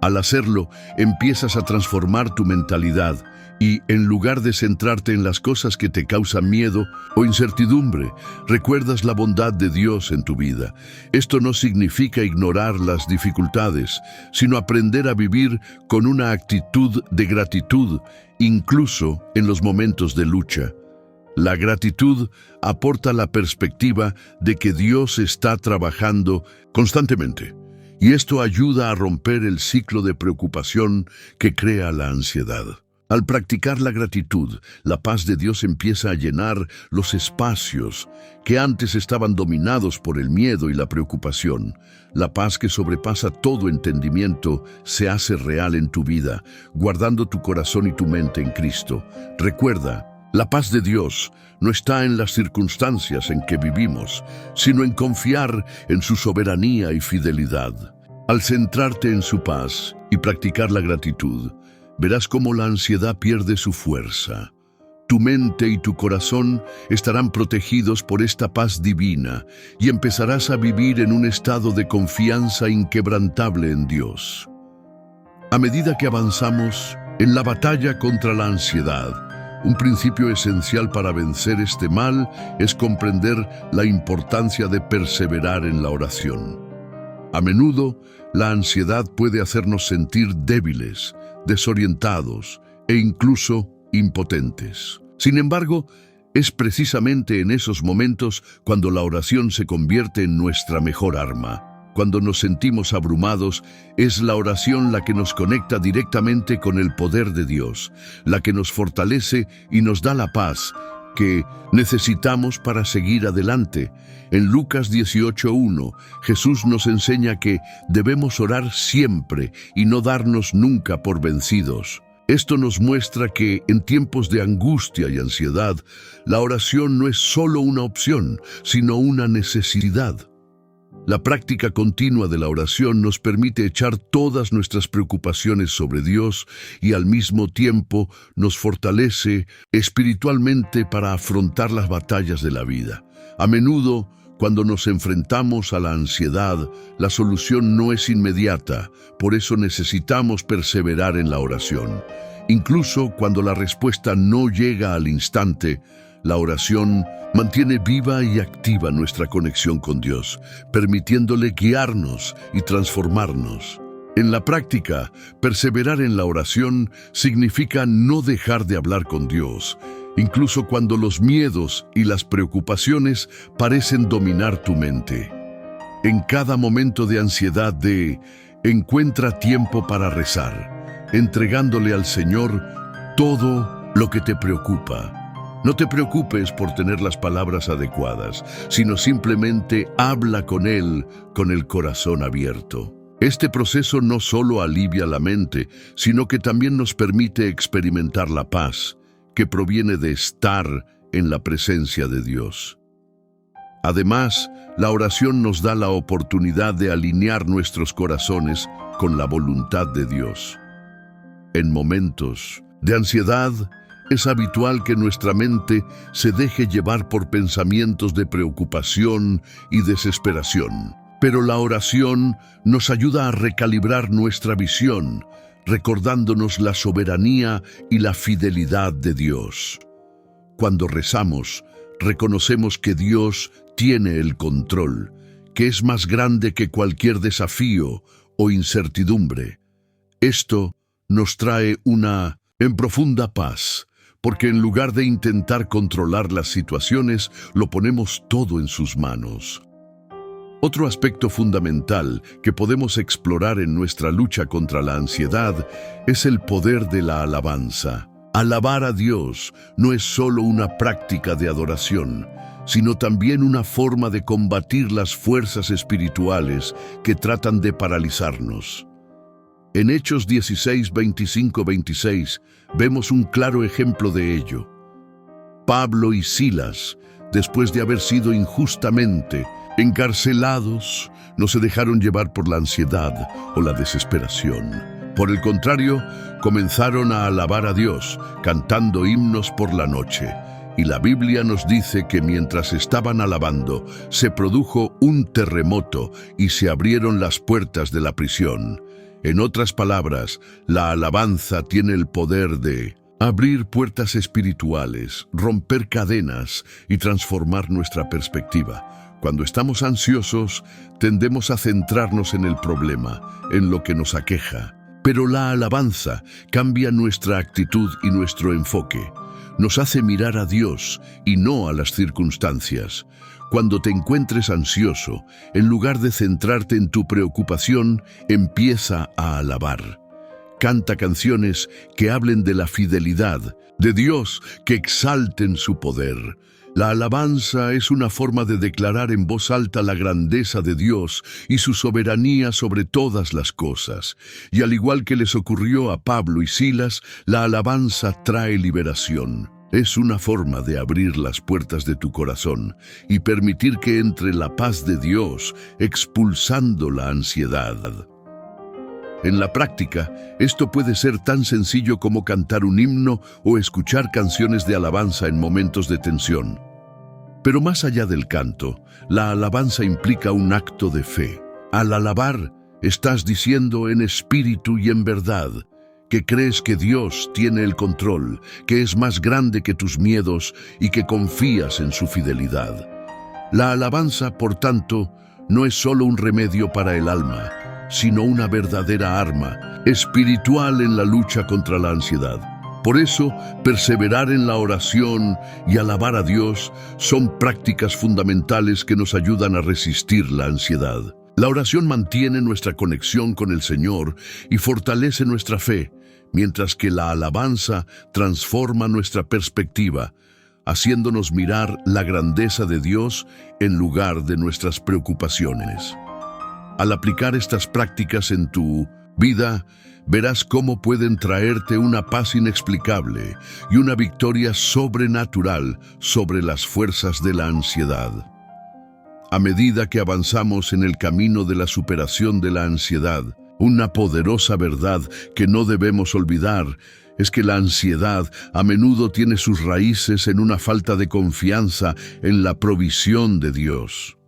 Al hacerlo, empiezas a transformar tu mentalidad y, en lugar de centrarte en las cosas que te causan miedo o incertidumbre, recuerdas la bondad de Dios en tu vida. Esto no significa ignorar las dificultades, sino aprender a vivir con una actitud de gratitud, incluso en los momentos de lucha. La gratitud aporta la perspectiva de que Dios está trabajando constantemente. Y esto ayuda a romper el ciclo de preocupación que crea la ansiedad. Al practicar la gratitud, la paz de Dios empieza a llenar los espacios que antes estaban dominados por el miedo y la preocupación. La paz que sobrepasa todo entendimiento se hace real en tu vida, guardando tu corazón y tu mente en Cristo. Recuerda, la paz de Dios no está en las circunstancias en que vivimos, sino en confiar en su soberanía y fidelidad. Al centrarte en su paz y practicar la gratitud, verás cómo la ansiedad pierde su fuerza. Tu mente y tu corazón estarán protegidos por esta paz divina y empezarás a vivir en un estado de confianza inquebrantable en Dios. A medida que avanzamos en la batalla contra la ansiedad, un principio esencial para vencer este mal es comprender la importancia de perseverar en la oración. A menudo, la ansiedad puede hacernos sentir débiles, desorientados e incluso impotentes. Sin embargo, es precisamente en esos momentos cuando la oración se convierte en nuestra mejor arma. Cuando nos sentimos abrumados, es la oración la que nos conecta directamente con el poder de Dios, la que nos fortalece y nos da la paz que necesitamos para seguir adelante. En Lucas 18:1, Jesús nos enseña que debemos orar siempre y no darnos nunca por vencidos. Esto nos muestra que en tiempos de angustia y ansiedad, la oración no es solo una opción, sino una necesidad. La práctica continua de la oración nos permite echar todas nuestras preocupaciones sobre Dios y al mismo tiempo nos fortalece espiritualmente para afrontar las batallas de la vida. A menudo, cuando nos enfrentamos a la ansiedad, la solución no es inmediata, por eso necesitamos perseverar en la oración. Incluso cuando la respuesta no llega al instante, la oración mantiene viva y activa nuestra conexión con Dios, permitiéndole guiarnos y transformarnos. En la práctica, perseverar en la oración significa no dejar de hablar con Dios, incluso cuando los miedos y las preocupaciones parecen dominar tu mente. En cada momento de ansiedad encuentra tiempo para rezar, entregándole al Señor todo lo que te preocupa. No te preocupes por tener las palabras adecuadas, sino simplemente habla con Él con el corazón abierto. Este proceso no solo alivia la mente, sino que también nos permite experimentar la paz que proviene de estar en la presencia de Dios. Además, la oración nos da la oportunidad de alinear nuestros corazones con la voluntad de Dios. En momentos de ansiedad, es habitual que nuestra mente se deje llevar por pensamientos de preocupación y desesperación. Pero la oración nos ayuda a recalibrar nuestra visión, recordándonos la soberanía y la fidelidad de Dios. Cuando rezamos, reconocemos que Dios tiene el control, que es más grande que cualquier desafío o incertidumbre. Esto nos trae una profunda paz, porque en lugar de intentar controlar las situaciones, lo ponemos todo en sus manos. Otro aspecto fundamental que podemos explorar en nuestra lucha contra la ansiedad es el poder de la alabanza. Alabar a Dios no es solo una práctica de adoración, sino también una forma de combatir las fuerzas espirituales que tratan de paralizarnos. En Hechos 16, 25, 26 vemos un claro ejemplo de ello. Pablo y Silas, después de haber sido injustamente encarcelados, no se dejaron llevar por la ansiedad o la desesperación. Por el contrario, comenzaron a alabar a Dios, cantando himnos por la noche. Y la Biblia nos dice que mientras estaban alabando, se produjo un terremoto y se abrieron las puertas de la prisión. En otras palabras, la alabanza tiene el poder de abrir puertas espirituales, romper cadenas y transformar nuestra perspectiva. Cuando estamos ansiosos, tendemos a centrarnos en el problema, en lo que nos aqueja. Pero la alabanza cambia nuestra actitud y nuestro enfoque. Nos hace mirar a Dios y no a las circunstancias. Cuando te encuentres ansioso, en lugar de centrarte en tu preocupación, empieza a alabar. Canta canciones que hablen de la fidelidad de Dios, que exalten su poder. La alabanza es una forma de declarar en voz alta la grandeza de Dios y su soberanía sobre todas las cosas. Y al igual que les ocurrió a Pablo y Silas, la alabanza trae liberación. Es una forma de abrir las puertas de tu corazón y permitir que entre la paz de Dios, expulsando la ansiedad. En la práctica, esto puede ser tan sencillo como cantar un himno o escuchar canciones de alabanza en momentos de tensión. Pero más allá del canto, la alabanza implica un acto de fe. Al alabar, estás diciendo en espíritu y en verdad que crees que Dios tiene el control, que es más grande que tus miedos y que confías en su fidelidad. La alabanza, por tanto, no es solo un remedio para el alma, sino una verdadera arma espiritual en la lucha contra la ansiedad. Por eso, perseverar en la oración y alabar a Dios son prácticas fundamentales que nos ayudan a resistir la ansiedad. La oración mantiene nuestra conexión con el Señor y fortalece nuestra fe, mientras que la alabanza transforma nuestra perspectiva, haciéndonos mirar la grandeza de Dios en lugar de nuestras preocupaciones. Al aplicar estas prácticas en tu vida, verás cómo pueden traerte una paz inexplicable y una victoria sobrenatural sobre las fuerzas de la ansiedad. A medida que avanzamos en el camino de la superación de la ansiedad, una poderosa verdad que no debemos olvidar es que la ansiedad a menudo tiene sus raíces en una falta de confianza en la provisión de Dios.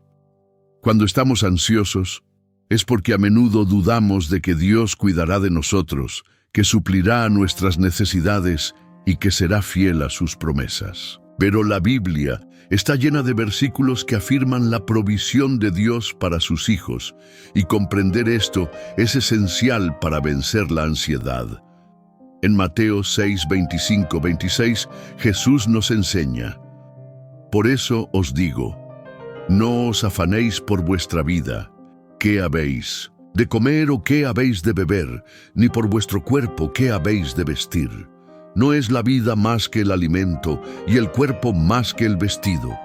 Cuando estamos ansiosos, es porque a menudo dudamos de que Dios cuidará de nosotros, que suplirá nuestras necesidades y que será fiel a sus promesas. Pero la Biblia está llena de versículos que afirman la provisión de Dios para sus hijos, y comprender esto es esencial para vencer la ansiedad. En Mateo 6, 25-26, Jesús nos enseña: por eso os digo, no os afanéis por vuestra vida, ¿qué habéis de comer o qué habéis de beber? Ni por vuestro cuerpo, ¿qué habéis de vestir? ¿No es la vida más que el alimento y el cuerpo más que el vestido?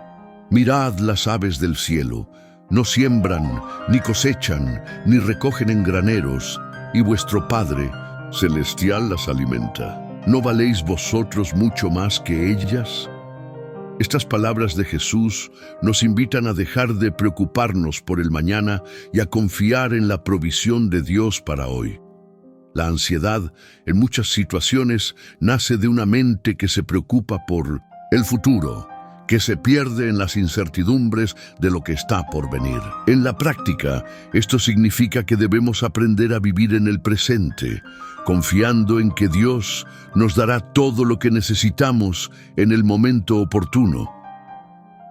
Mirad las aves del cielo, no siembran, ni cosechan, ni recogen en graneros, y vuestro Padre celestial las alimenta. ¿No valéis vosotros mucho más que ellas? Estas palabras de Jesús nos invitan a dejar de preocuparnos por el mañana y a confiar en la provisión de Dios para hoy. La ansiedad, en muchas situaciones, nace de una mente que se preocupa por el futuro, que se pierde en las incertidumbres de lo que está por venir. En la práctica, esto significa que debemos aprender a vivir en el presente, confiando en que Dios nos dará todo lo que necesitamos en el momento oportuno.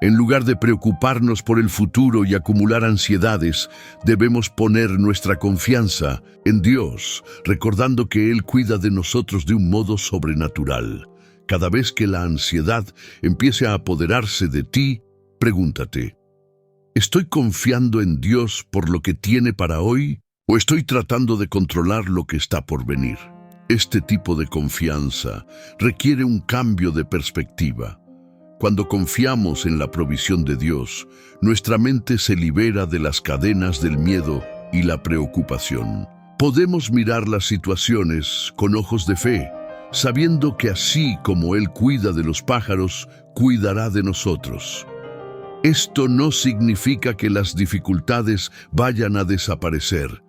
En lugar de preocuparnos por el futuro y acumular ansiedades, debemos poner nuestra confianza en Dios, recordando que Él cuida de nosotros de un modo sobrenatural. Cada vez que la ansiedad empiece a apoderarse de ti, pregúntate: ¿estoy confiando en Dios por lo que tiene para hoy? ¿O estoy tratando de controlar lo que está por venir? Este tipo de confianza requiere un cambio de perspectiva. Cuando confiamos en la provisión de Dios, nuestra mente se libera de las cadenas del miedo y la preocupación. Podemos mirar las situaciones con ojos de fe, sabiendo que así como Él cuida de los pájaros, cuidará de nosotros. Esto no significa que las dificultades vayan a desaparecer,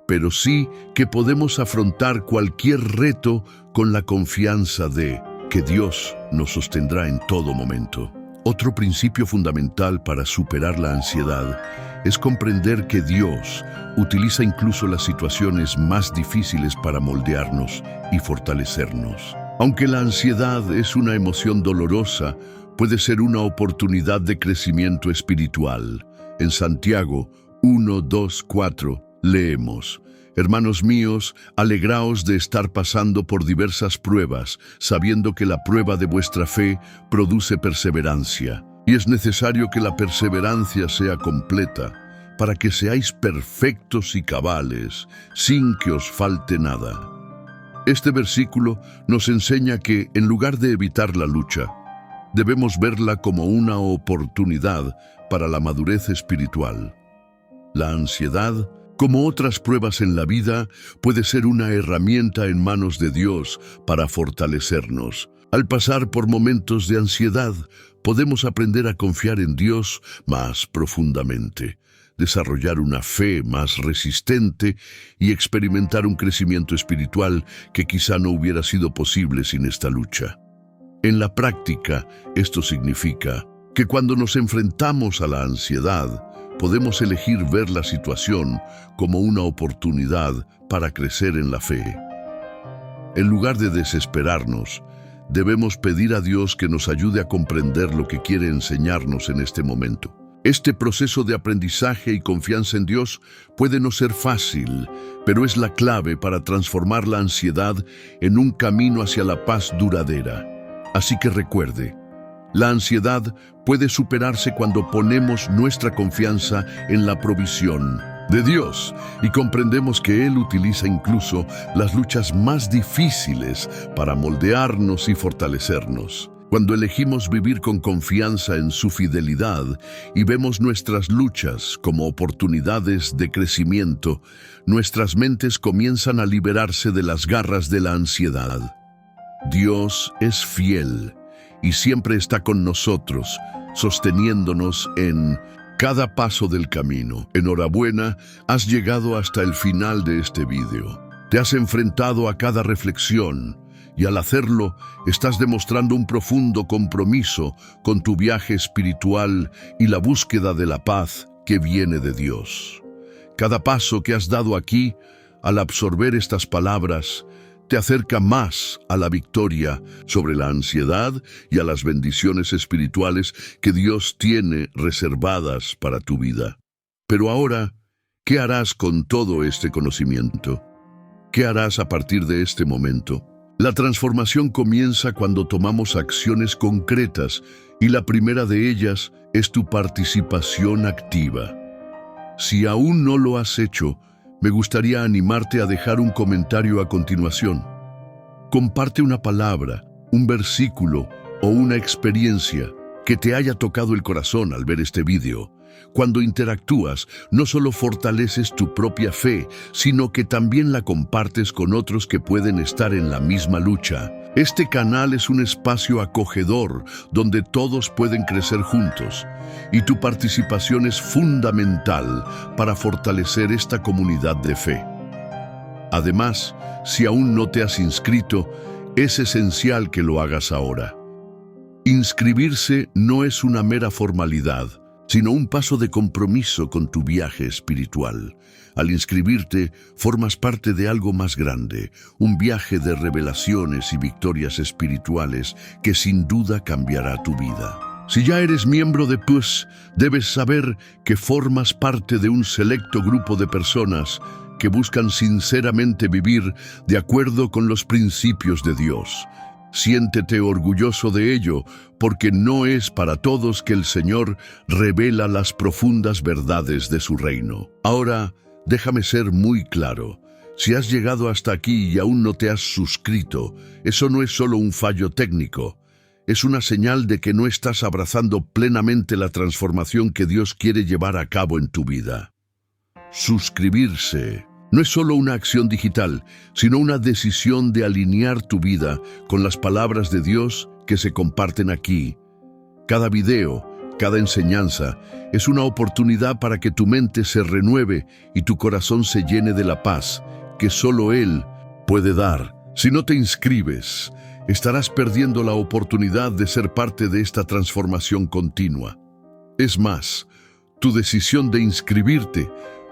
pero sí que podemos afrontar cualquier reto con la confianza de que Dios nos sostendrá en todo momento. Otro principio fundamental para superar la ansiedad es comprender que Dios utiliza incluso las situaciones más difíciles para moldearnos y fortalecernos. Aunque la ansiedad es una emoción dolorosa, puede ser una oportunidad de crecimiento espiritual. En Santiago 1, 2, 4 leemos: hermanos míos, alegraos de estar pasando por diversas pruebas, sabiendo que la prueba de vuestra fe produce perseverancia. Y es necesario que la perseverancia sea completa, para que seáis perfectos y cabales, sin que os falte nada. Este versículo nos enseña que, en lugar de evitar la lucha, debemos verla como una oportunidad para la madurez espiritual. La ansiedad, como otras pruebas en la vida, puede ser una herramienta en manos de Dios para fortalecernos. Al pasar por momentos de ansiedad, podemos aprender a confiar en Dios más profundamente, desarrollar una fe más resistente y experimentar un crecimiento espiritual que quizá no hubiera sido posible sin esta lucha. En la práctica, esto significa que cuando nos enfrentamos a la ansiedad, podemos elegir ver la situación como una oportunidad para crecer en la fe. En lugar de desesperarnos, debemos pedir a Dios que nos ayude a comprender lo que quiere enseñarnos en este momento. Este proceso de aprendizaje y confianza en Dios puede no ser fácil, pero es la clave para transformar la ansiedad en un camino hacia la paz duradera. Así que recuerde, la ansiedad puede superarse cuando ponemos nuestra confianza en la provisión de Dios y comprendemos que Él utiliza incluso las luchas más difíciles para moldearnos y fortalecernos. Cuando elegimos vivir con confianza en su fidelidad y vemos nuestras luchas como oportunidades de crecimiento, nuestras mentes comienzan a liberarse de las garras de la ansiedad. Dios es fiel y siempre está con nosotros, sosteniéndonos en cada paso del camino. Enhorabuena, has llegado hasta el final de este vídeo. Te has enfrentado a cada reflexión y al hacerlo estás demostrando un profundo compromiso con tu viaje espiritual y la búsqueda de la paz que viene de Dios. Cada paso que has dado aquí, al absorber estas palabras, te acerca más a la victoria sobre la ansiedad y a las bendiciones espirituales que Dios tiene reservadas para tu vida. Pero ahora, ¿qué harás con todo este conocimiento? ¿Qué harás a partir de este momento? La transformación comienza cuando tomamos acciones concretas y la primera de ellas es tu participación activa. Si aún no lo has hecho, me gustaría animarte a dejar un comentario a continuación. Comparte una palabra, un versículo o una experiencia que te haya tocado el corazón al ver este vídeo. Cuando interactúas, no solo fortaleces tu propia fe, sino que también la compartes con otros que pueden estar en la misma lucha. Este canal es un espacio acogedor donde todos pueden crecer juntos, y tu participación es fundamental para fortalecer esta comunidad de fe. Además, si aún no te has inscrito, es esencial que lo hagas ahora. Inscribirse no es una mera formalidad, sino un paso de compromiso con tu viaje espiritual. Al inscribirte, formas parte de algo más grande, un viaje de revelaciones y victorias espirituales que sin duda cambiará tu vida. Si ya eres miembro de PUS, debes saber que formas parte de un selecto grupo de personas que buscan sinceramente vivir de acuerdo con los principios de Dios. Siéntete orgulloso de ello, porque no es para todos que el Señor revela las profundas verdades de su reino. Ahora, déjame ser muy claro. Si has llegado hasta aquí y aún no te has suscrito, eso no es solo un fallo técnico. Es una señal de que no estás abrazando plenamente la transformación que Dios quiere llevar a cabo en tu vida. Suscribirse no es solo una acción digital, sino una decisión de alinear tu vida con las palabras de Dios que se comparten aquí. Cada video, cada enseñanza, es una oportunidad para que tu mente se renueve y tu corazón se llene de la paz que solo Él puede dar. Si no te inscribes, estarás perdiendo la oportunidad de ser parte de esta transformación continua. Es más, tu decisión de inscribirte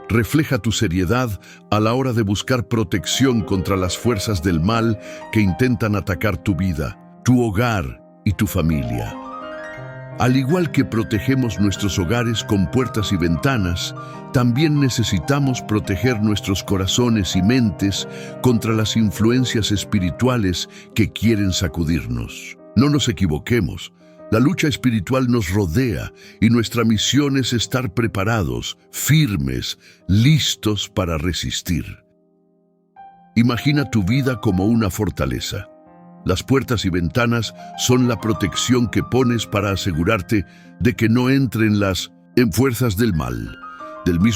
refleja tu seriedad a la hora de buscar protección contra las fuerzas del mal que intentan atacar tu vida, tu hogar y tu familia. Al igual que protegemos nuestros hogares con puertas y ventanas, también necesitamos proteger nuestros corazones y mentes contra las influencias espirituales que quieren sacudirnos. No nos equivoquemos. La lucha espiritual nos rodea y nuestra misión es estar preparados, firmes, listos para resistir. Imagina tu vida como una fortaleza. Las puertas y ventanas son la protección que pones para asegurarte de que no entren las fuerzas del mal. Del mismo